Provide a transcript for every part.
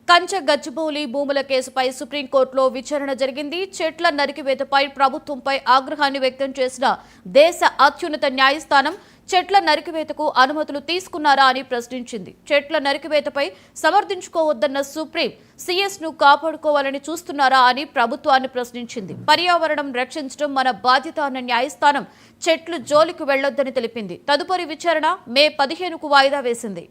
కంచె గచ్చిబౌలి భూముల కేసుపై సుప్రీంకోర్టులో విచారణ జరిగింది. చెట్ల నరికివేతపై ప్రభుత్వంపై ఆగ్రహాన్ని వ్యక్తం చేసిన దేశ అత్యున్నత న్యాయస్థానం చెట్ల నరికివేతకు అనుమతులు తీసుకున్నారా అని ప్రశ్నించింది. చెట్ల నరికివేతపై సమర్థించుకోవద్దన్న సుప్రీం సీఎస్ ను కాపాడుకోవాలని చూస్తున్నారా అని ప్రభుత్వాన్ని ప్రశ్నించింది. పర్యావరణం రక్షించడం మన బాధ్యత అన్న న్యాయస్థానం చెట్లు జోలికి వెళ్లొద్దని తెలిపింది. తదుపరి విచారణ మే 15కు వాయిదా వేసింది.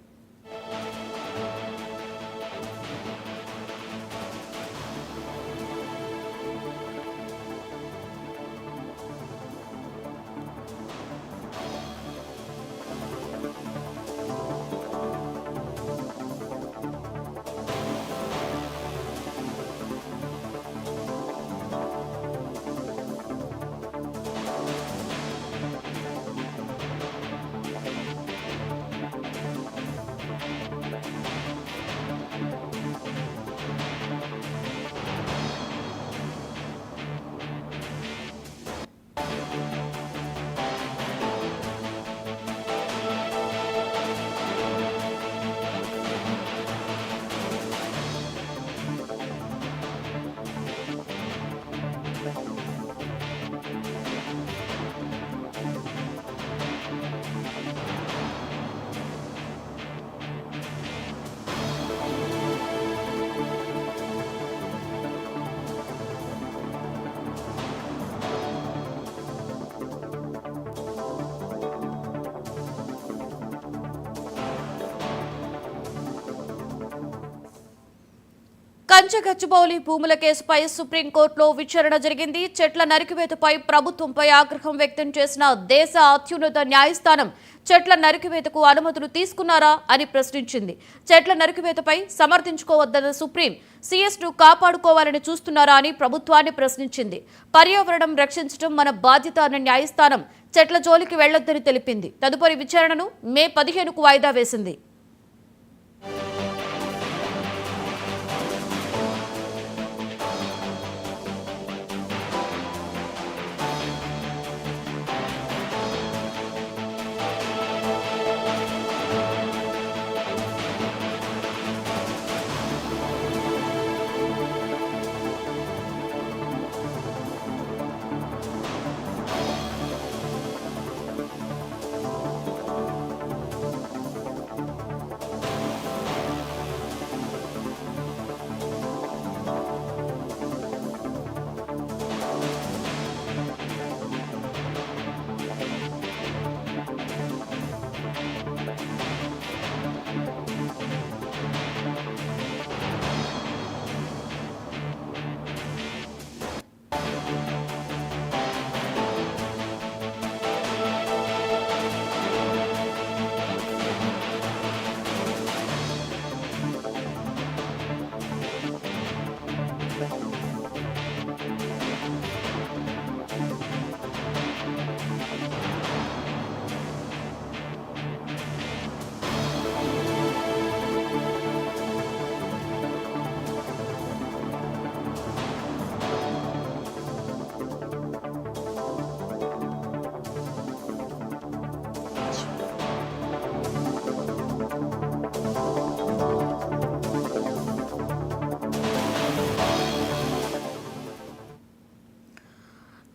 కంచె గచ్చిబౌలి భూముల కేసుపై సుప్రీంకోర్టులో విచారణ జరిగింది. చెట్ల నరికివేతపై ప్రభుత్వంపై ఆగ్రహం వ్యక్తం చేసిన దేశ అత్యున్నత న్యాయస్థానం చెట్ల నరికివేతకు అనుమతులు తీసుకున్నారా అని ప్రశ్నించింది. చెట్ల నరికివేతపై సమర్థించుకోవద్దన్న సుప్రీం సీఎస్ ను కాపాడుకోవాలని చూస్తున్నారా అని ప్రభుత్వాన్ని ప్రశ్నించింది. పర్యావరణం రక్షించడం మన బాధ్యత అన్న న్యాయస్థానం చెట్ల జోలికి వెళ్లొద్దని తెలిపింది. తదుపరి విచారణను మే 15కు వాయిదా వేసింది.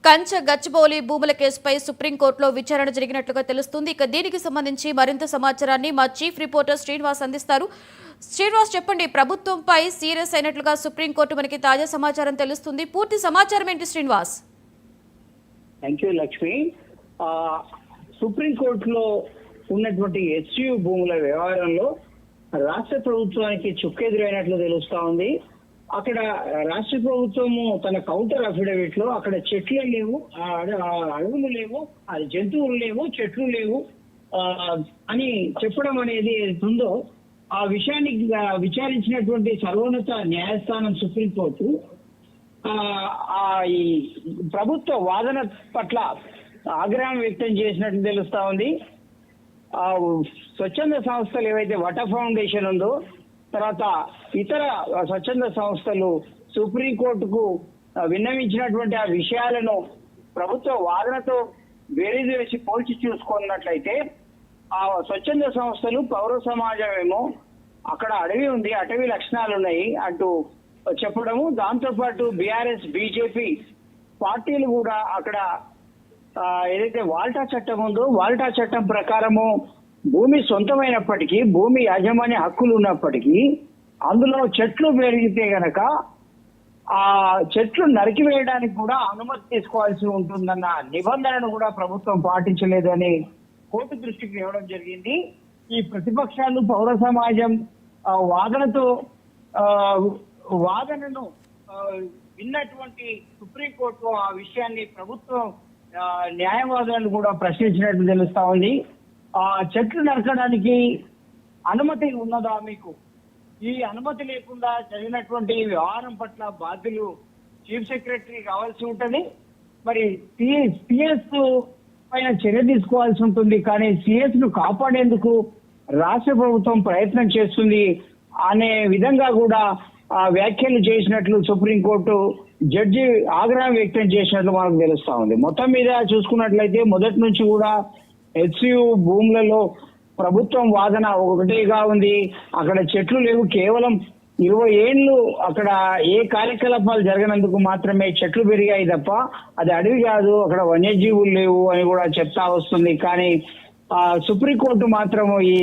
కంచె గచ్చిబౌలి భూముల కేసుపై సుప్రీంకోర్టులో విచారణ జరిగినట్లుగా తెలుస్తుంది. ఇక దీనికి సంబంధించి మరింత సమాచారాన్ని మా చీఫ్ రిపోర్టర్ శ్రీనివాస్ అందిస్తారు. శ్రీనివాస్, చెప్పండి, ప్రభుత్వంపై సీరియస్ అయినట్లుగా సుప్రీంకోర్టు మనకి తాజా సమాచారం తెలుస్తుంది. పూర్తి సమాచారం ఏంటి శ్రీనివాస్? Thank you Lakshmi. సుప్రీంకోర్టులో ఉన్నటువంటి ఎస్యు భూముల వ్యవహారంలో రాష్ట్ర ప్రభుత్వానికి చుక్కెదురైనట్లు తెలుస్తా ఉంది. అక్కడ రాష్ట్ర ప్రభుత్వము తన కౌంటర్ అఫిడవిట్ లో అక్కడ చెట్లు లేవు, అడవులు లేవు, అది జంతువులు లేవు, చెట్లు లేవు అని చెప్పడం అనేది ఉందో ఆ విషయాన్ని విచారించినటువంటి సర్వోన్నత న్యాయస్థానం సుప్రీంకోర్టు ఈ ప్రభుత్వ వాదన పట్ల ఆగ్రహం వ్యక్తం చేసినట్టు తెలుస్తా ఉంది. స్వచ్ఛంద సంస్థలు ఏవైతే వట ఫౌండేషన్ ఉందో, తర్వాత ఇతర స్వచ్ఛంద సంస్థలు సుప్రీంకోర్టుకు విన్నవించినటువంటి ఆ విషయాలను ప్రభుత్వ వాదనతో బేరీజు వేసి పోల్చి చూసుకున్నట్లయితే ఆ స్వచ్ఛంద సంస్థలు పౌర సమాజం ఏమో అక్కడ అడవి ఉంది, అటవీ లక్షణాలు ఉన్నాయి అంటూ చెప్పడము, దాంతో పాటు బీఆర్ఎస్ బీజేపీ పార్టీలు కూడా అక్కడ ఏదైతే వాల్టా చట్టం ఉందో వాల్టా చట్టం ప్రకారము భూమి సొంతమైనప్పటికీ, భూమి యాజమాన్య హక్కులు ఉన్నప్పటికీ అందులో చెట్లు పెరిగితే గనక ఆ చెట్లు నరికివేయడానికి కూడా అనుమతి తీసుకోవాల్సి ఉంటుందన్న నిబంధనను కూడా ప్రభుత్వం పాటించలేదు అని కోర్టు దృష్టికి తేవడం జరిగింది. ఈ ప్రతిపక్షాలు పౌర సమాజం వాదనను విన్నటువంటి సుప్రీంకోర్టు ఆ విషయాన్ని ప్రభుత్వం న్యాయవాదులను కూడా ప్రశ్నించినట్టు తెలుస్తా ఉంది. ఆ చెట్లు నరకడానికి అనుమతి ఉన్నదా మీకు? ఈ అనుమతి లేకుండా జరిగినటువంటి వ్యవహారం పట్ల బాధ్యులు చీఫ్ సెక్రటరీ కావాల్సి ఉంటుంది. మరి సిఎస్ పైన చర్య తీసుకోవాల్సి ఉంటుంది. కానీ సిఎస్ ను కాపాడేందుకు రాష్ట్ర ప్రభుత్వం ప్రయత్నం చేస్తుంది అనే విధంగా కూడా వ్యాఖ్యలు చేసినట్లు సుప్రీంకోర్టు జడ్జి ఆగ్రహం వ్యక్తం చేసినట్లు మనకు తెలుస్తా ఉంది. మొత్తం మీద చూసుకున్నట్లయితే మొదటి నుంచి కూడా హెచ్సియు భూములలో ప్రభుత్వం వాదన ఒకటేగా ఉంది. అక్కడ చెట్లు లేవు, కేవలం 20 ఏళ్ళు అక్కడ ఏ కార్యకలాపాలు జరగనందుకు మాత్రమే చెట్లు పెరిగాయి తప్ప అది అడవి కాదు, అక్కడ వన్యజీవులు లేవు అని కూడా చెప్తా వస్తుంది. కానీ సుప్రీంకోర్టు మాత్రం ఈ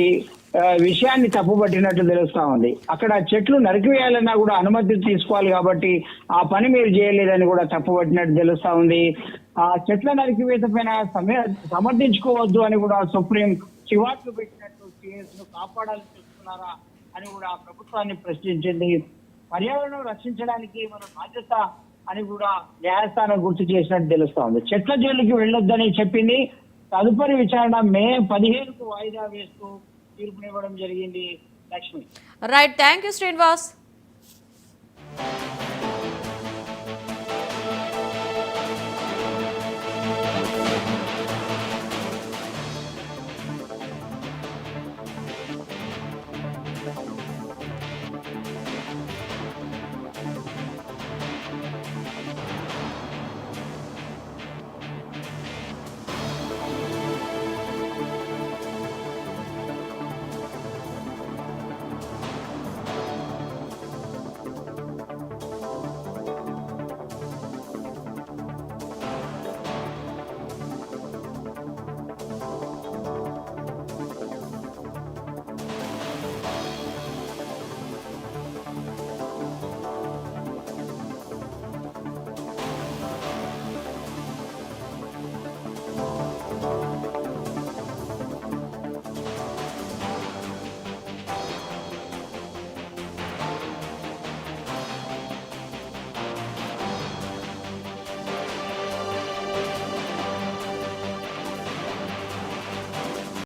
విషయాన్ని తప్పుపట్టినట్టు తెలుస్తా ఉంది. అక్కడ చెట్లు నరికివేయాలన్నా కూడా అనుమతి తీసుకోవాలి కాబట్టి ఆ పని మీరు చేయలేదని కూడా తప్పుపట్టినట్టు తెలుస్తా ఉంది. ఆ చెట్ల నరికివేత పైన సమర్థించుకోవద్దు అని కూడా సుప్రీం చివాట్లు పెట్టినట్టు సిఎస్ ను కాపాడాలని చూస్తున్నారా అని కూడా ప్రభుత్వాన్ని ప్రశ్నించింది. పర్యావరణం రక్షించడానికి మన బాధ్యత అని కూడా న్యాయస్థానం గుర్తు చేసినట్టు తెలుస్తా ఉంది. చెట్ల జైలుకి వెళ్ళొద్దని చెప్పింది. తదుపరి విచారణ మే 15కు వాయిదా వేస్తూ తీర్పునివ్వడం జరిగింది. Lakshmi. Right, thank you Srinivas.